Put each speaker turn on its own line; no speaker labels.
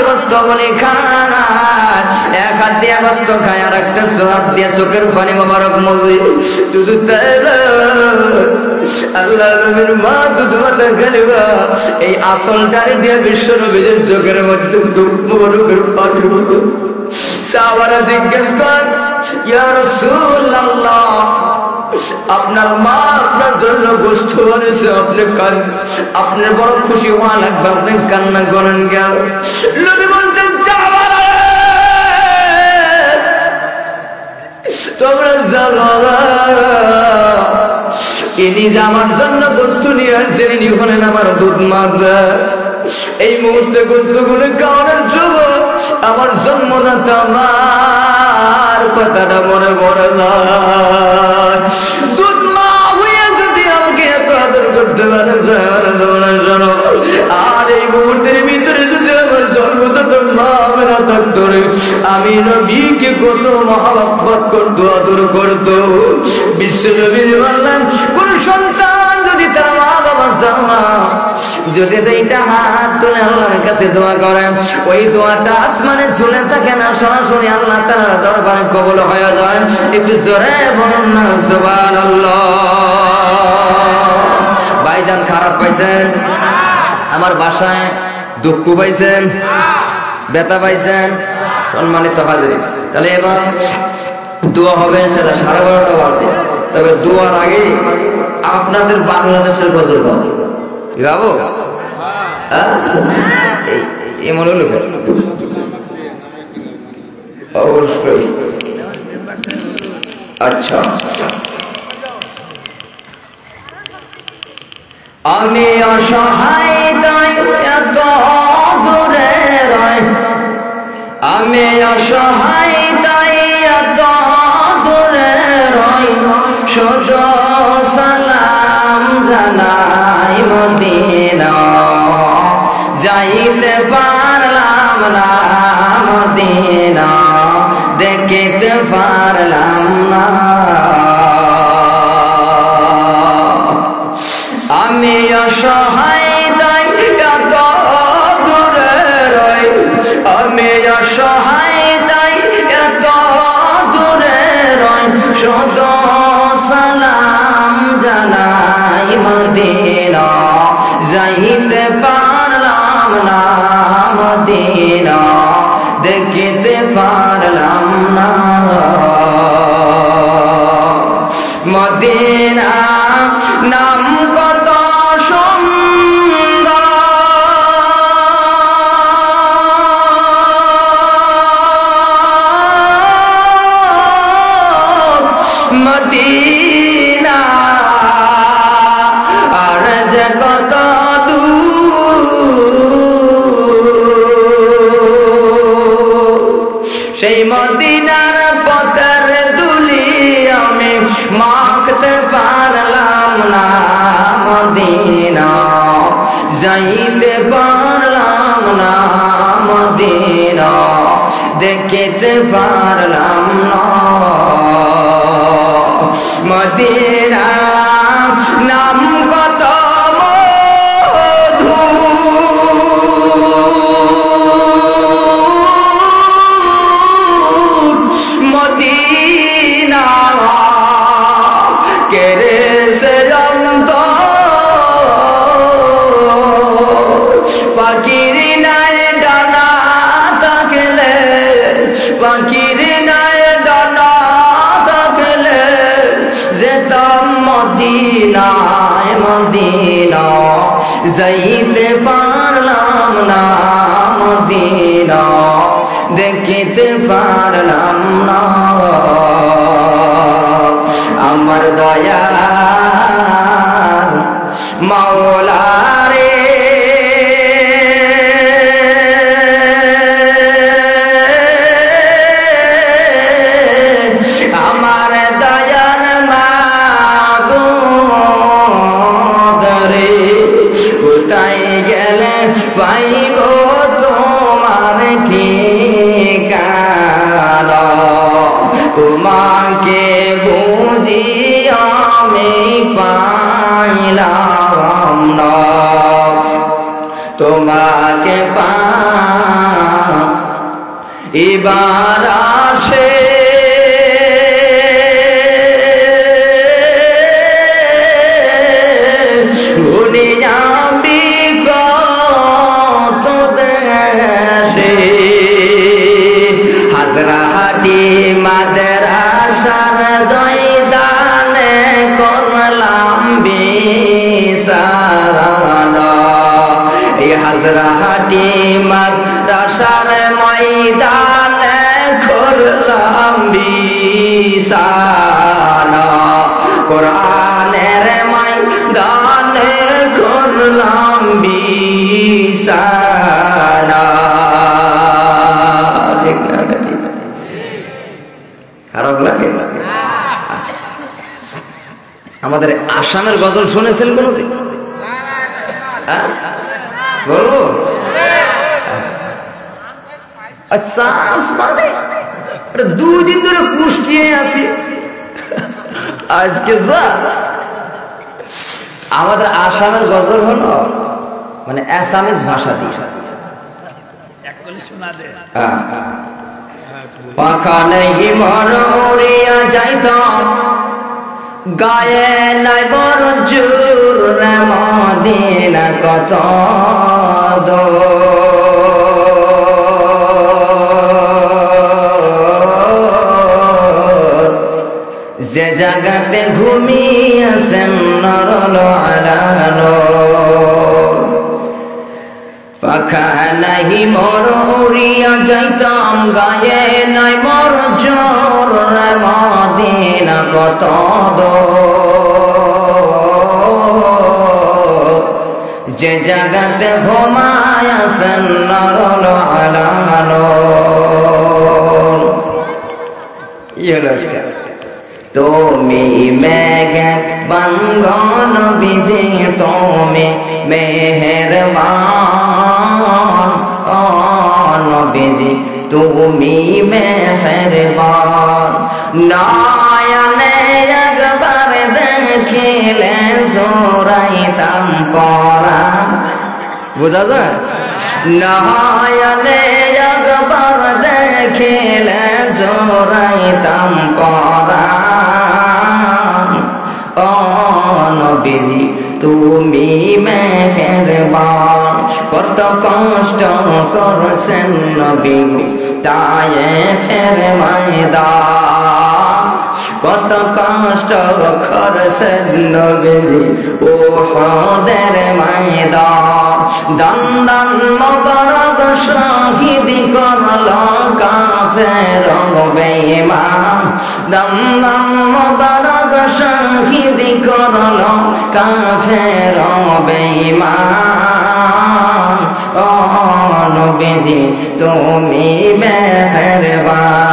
গোস্ত গুলি খায়, এক হাত দিয়ে গোস্ত খায় আর একটা হাত দিয়ে চোখের পানি মোবারক মুছে। শুধু তাই না, আল্লাহ নবীর মা দুধ মাতা খালিবা এই আসলটারে দিয়ে বিশ্ব নবীর চোখের মধ্যে মোবারকের পানি মুছে। সাহাবারা জিজ্ঞেস করেন, ইয়া রাসূলুল্লাহ, আপনার মা আপনার জন্য গোস্ত বানিয়েছে, আপনি কান, আপনার বড় খুশি হওয়া লাগবে, আপনি কান্না করেন কেন? নবী বলতেন, তোমরা জানো ইনি যে আমার জন্য গোস্ত নিয়ে আসছেন, ইনি হলেন আমার দুধ মাতা। এই মুহূর্তে গোস্ত গুলো খাওয়ানোর জন্য আমার জন্মদাতা আমার কথাটা মনে পড়ে না। দুধ মা হইয়া যদি আমাকে এত আদর করতে পারে, আর এই মুহূর্তের ভিতরে যদি আমার জন্মদাতা মা না থাকতো, আমি নবীকে কত মহব্বত করতো, আদর করতো। বিশ্ব নবী বললেন, কোন সন্তান যদি তার মা বাবা জানা যদি এইটা হাত তুলে আল্লাহর কাছে দোয়া করে, ওই দোয়াটা আসমানে ঝুলে থাকে না, সরাসরি আল্লাহ তাআলার দরবারে কবুল হয়ে যায়। একটু জোরে বলুন না সুবহানাল্লাহ। ভাইজান খারাপ পাইছেন? আমার বাসায় দুঃখ পাইছেন, ব্যথা পাইছেন? সম্মানিত হাজির, তাহলে এবার দোয়া হবে সেটা 12:30 বাজে। তবে দোয়ার আগে আপনাদের বাংলাদেশের গজল গাবো, এই মনে হলো অবশ্যই। আচ্ছা, আমি অসহায় তাই এত দূরে রয়, আমি অসহায় তাই এত দূরে রয়, শুধু সালাম জানাই মদিনা, যাইতে পারলাম না মদিনা, দেখিতে পারলাম না। আমি অসহায় তাই এত দূরে রই, আমি অসহায় তাই এত দূরে রই, শুধু সালাম জানাই মদিনা, যাইতে পারলাম না মদিনা, দেখিতে পারলাম না মদিনা। নাম কত সুন্দর, মদিনা আর যে কত সেই মদিনার পথের ধুলি আমি মাখতে পারলাম না মদিনা, যাইতে পারলাম না মদিনা, দেখিতে পারলাম না মদিনা। নাম কত মধু, মদিনা কেরে সে জানত, পাখির নাই ডানা থাকলে, পাখির নাই ডানা থাকলে যেতাম মদিনায় মদিনা, যাইতে পারলাম না মদিনা, দেখিতে পারলাম না আমার দয়া মাওলা রে। আমার দয়ার মাবুদ রে, কোথায় গেলে পাইব তোমার ঠিকানা, তোমাকে বুঝি আমি পাইলাম না, তোমাকে পাই এবার আসে ভুলে যাবি কত দেশে হাজরাহাটি মাদ্রাসার জয়দানে করলাম বিছানা এই হাজরাহাটি মাদ্রাসার ময়দানে করলাম বিছানা কোরআনের ময়দানে করলাম বিছানা ঠিক না ঠিক খারাপ লাগে আমাদের আসামের গজল শুনেছেন কোনদিন বলবো আচ্ছা মানে 2 দিন ধরে কুষ্টিয়ে আছি আজকে যা আমাদের আসামের গজল হলো মানে আসামিজ ভাষা দিয়ে পাখানে হিমর উড়িয়া যাইতাম গায়ে নাই বড় জোর রে মদিনা কত যে জায়গাতে ঘুমিয়েছেন নরলো আলানো পাখা নাহি মোর উড়িয়া যাইতাম গায়ে নাই মোর জোর রে মদিনা কত যে জায়গাতে ঘুমায়াছেন নরলো আলানো তুমি মেঘে বন্ধন বিজে তুমি মেহেরবান বিজে তুমি মেহেরবান নয়নে একবার দেখিলে জোরাইতাম পরাণ বুঝা যায় নয়নে একবার দেখিলে জোরাইতাম পরাণ ও নবীজি তুমি মেহেরবান কত কষ্ট করছেন নবী তায়েফের ময়দান কত কষ্ট করছেন নবীজি উহুদের ময়দান দন্দন মোবারক শহীদ করল কাফের বেঈমান দন্দন মোবারক শহীদ করল কাফের বেঈমান ও নবীজি তুমি মেহেরবান